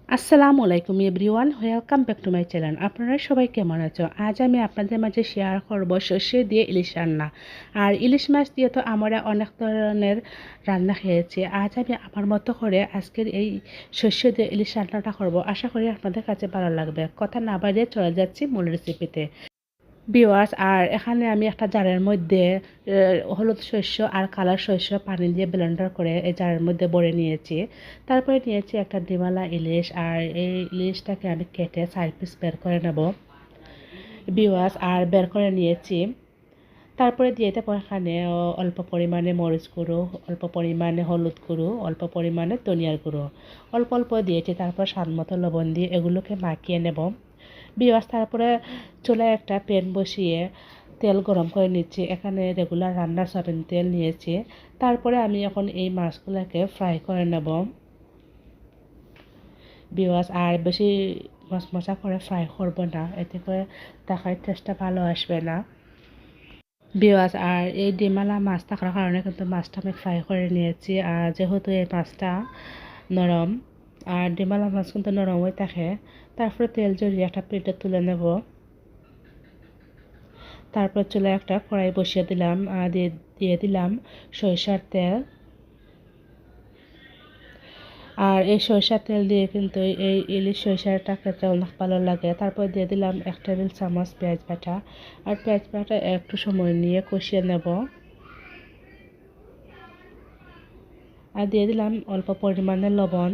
আসসালামু আলাইকুম everyone, welcome back to my channel. আপনারা সবাই কেমন আছো? আজ আমি আপনাদের মাঝে শেয়ার করব সর্ষে দিয়ে ইলিশ রান্না। আর ইলিশ মাছ দিয়ে তো আমরা অনেক ধরনের রান্না খেয়েছি। আজ আমি আমার মতো করে আজকের এই সর্ষে দিয়ে ইলিশ রান্নাটা করব। আশা করি আপনাদের কাছে ভালো লাগবে। কথা না বাড়িয়ে চলে যাচ্ছি মূল রেসিপিতে। ভিউয়ার্স, আর এখানে আমি একটা জারের মধ্যে হলুদ শস্য আর কালার শস্য পানি দিয়ে ব্লেন্ডার করে এই জারের মধ্যে ভরে নিয়েছি। তারপরে নিয়েছি একটা ডিমালা ইলিশ, আর এই ইলিশটাকে আমি কেটে 4 পিস বের করে নেব ভিউয়ার্স, আর বের করে নিয়েছি। তারপরে দিয়ে দেবো এখানে অল্প পরিমাণে মরিচ গুঁড়ো, অল্প পরিমাণে হলুদ গুঁড়ো, অল্প পরিমাণে ধনিয়ার গুঁড়ো, অল্প অল্প দিয়েছি। তারপর স্বাদ মতো লবণ দিয়ে এগুলোকে মাখিয়ে নেব ভিউয়ার্স। তারপরে চুলায় একটা প্যান বসিয়ে তেল গরম করে নিচ্ছি। এখানে রেগুলার রান্নার সয়াবিন তেল নিয়েছি। তারপরে আমি এখন এই মাছগুলোকে ফ্রাই করে নেব ভিউয়ার্স। আর বেশি মশমশা করে ফ্রাই করব না, এতে করে তরকারির টেস্টটা ভালো আসবে না ভিউয়ার্স। আর এই ডিমালা মাছ থাকার কারণে কিন্তু মাছটা আমি ফ্রাই করে নিয়েছি। আর যেহেতু এই মাছটা নরম, আর ডিমালা মাছ কিন্তু নরম হয়ে থাকে। তারপরে তেল জড়িয়ে একটা প্লেটে তুলে নেব। তারপর চুলায় একটা কড়াই বসিয়ে দিলাম, আর দিয়ে দিলাম সরিষার তেল। আর এই সরিষার তেল দিয়ে কিন্তু এই ইলিশ সরিষাটা খেতে অনেক ভালো লাগে। তারপর দিয়ে দিলাম 1 টেবিল চামচ পেঁয়াজ বাটা। আর পেঁয়াজ বাটা একটু সময় নিয়ে কষিয়ে নেব। আর দিয়ে দিলাম অল্প পরিমাণে লবণ।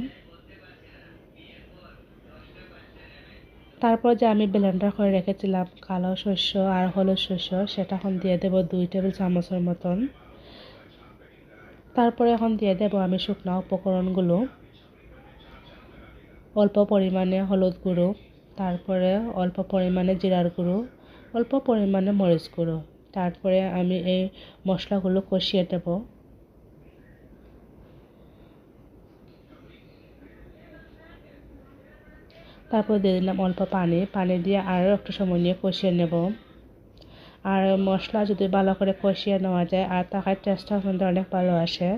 তারপর যে আমি ব্লেন্ডার করে রেখেছিলাম কালো শস্য আর হলুদ শস্য, সেটা এখন দিয়ে দেব 2 টেবিল চামচের মতন। তারপরে এখন দিয়ে দেব আমি শুকনো উপকরণগুলো। অল্প পরিমাণে হলুদ গুঁড়ো, তারপরে অল্প পরিমাণে জিরার গুঁড়ো, অল্প পরিমাণে মরিচ গুঁড়ো। তারপরে আমি এই মশলাগুলো কষিয়ে দেব। তারপর দিয়ে দিলাম অল্প পানি দিয়ে আরও একটু সময় নিয়ে কষিয়ে নেব। আর মশলা যদি ভালো করে কষিয়ে নেওয়া যায়, আর তরকারির টেস্টটাও কিন্তু অনেক ভালো আসে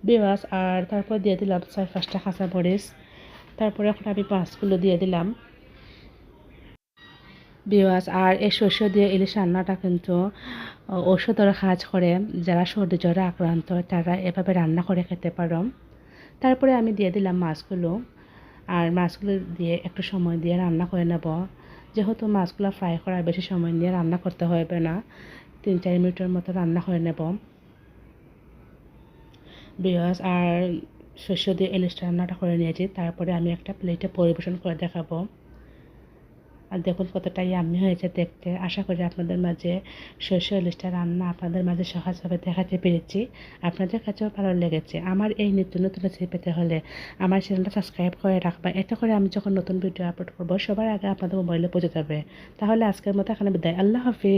ভিউয়ার্স। আর তারপর দিয়ে দিলাম 4-5টা কাঁচামরিচ। তারপরে এখন আমি মাছগুলো দিয়ে দিলাম ভিউয়ার্স। আর এই শস্য দিয়ে ইলিশ রান্নাটা কিন্তু ঔষধের কাজ করে। যারা সর্দি জ্বরে আক্রান্ত তারা এভাবে রান্না করে খেতে পারো। তারপরে আমি দিয়ে দিলাম মাছগুলো, আর মাছগুলো দিয়ে একটু সময় দিয়ে রান্না করে নেব। যেহেতু মাছগুলো ফ্রাই করার বেশি সময় নিয়ে রান্না করতে হবে না, 3-4 মিনিটের মতো রান্না করে নেব ভিউয়ার্স। আর শস্য দিয়ে ইলিশ রান্নাটা করে নিয়েছি। তারপরে আমি একটা প্লেটে পরিবেশন করে দেখাবো। আর দেখুন কতটা ইয়াম্মি হয়েছে দেখতে। আশা করি আপনাদের মাঝে সর্ষে ইলিশটা রান্না আপনাদের মাঝে সহজভাবে দেখাতে পেরেছি, আপনাদের কাছেও ভালো লেগেছে। আমার এই নিত্য নতুন রেসিপি পেতে হলে আমার চ্যানেলটা সাবস্ক্রাইব করে রাখবা, এতে করে আমি যখন নতুন ভিডিও আপলোড করবো সবার আগে আপনাদের মোবাইলে পৌঁছে যাবে। তাহলে আজকের মতো এখানে বিদায়, আল্লাহ হাফিজ।